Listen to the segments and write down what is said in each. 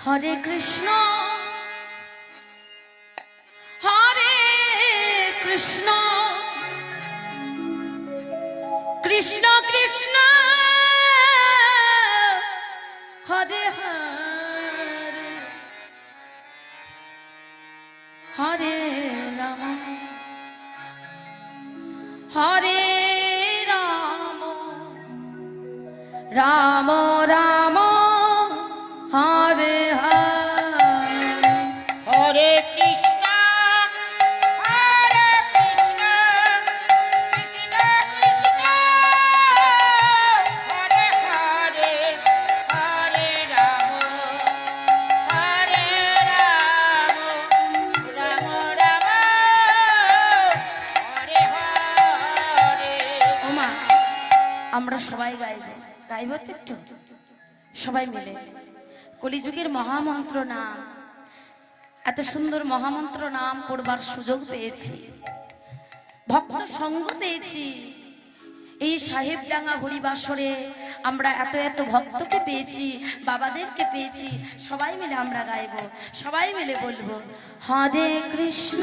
হরে কৃষ্ণ হরে কৃষ্ণ কৃষ্ণ কৃষ্ণ হরে হরে হরে রাম হরে রাম রাম রাম হরে হরে হরে কৃষ্ণ হরে কৃষ্ণ কৃষ্ণ কৃষ্ণ হরে হরে হরে রাম রাম রাম হরে হরে। ওমা আমরা সবাই গাইব গাইব তো একটু সবাই মিলে কলিযুগের মহামন্ত্র নাম, এত সুন্দর মহামন্ত্র নাম করবার সুযোগ পেয়েছি, ভক্ত সঙ্গ পেয়েছি। এই সাহেবডাঙ্গা হরিবাসরে আমরা এত এত ভক্তকে পেয়েছি, বাবাদেরকে পেয়েছি। সবাই মিলে আমরা গাইব, সবাই মিলে বলবো হরে কৃষ্ণ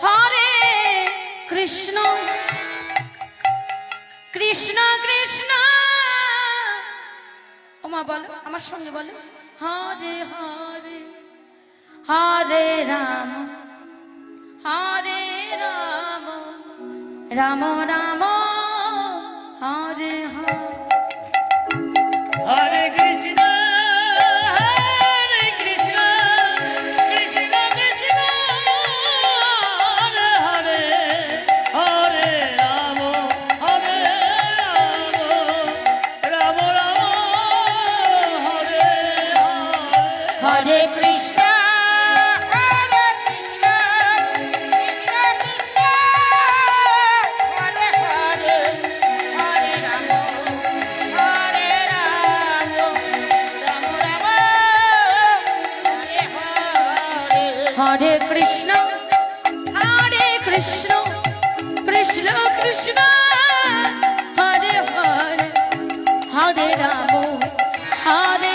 হরে কৃষ্ণ কৃষ্ণ কৃষ্ণ। ওমা বলো আমার সঙ্গে বলো হরে হরে হরে রাম রাম রাম হরে হরে। হরে কৃষ্ণ কৃষ্ণ কৃষ্ণ হরে হরে হরে রাম রাম রাম হরে হরে। হরে কৃষ্ণ হরে কৃষ্ণ কৃষ্ণ কৃষ্ণ হরে হরে হরে রাম রাম রাম হরে হরে। হরে কৃষ্ণ হরে কৃষ্ণ কৃষ্ণ কৃষ্ণ হরে হরে হরে রাম হরে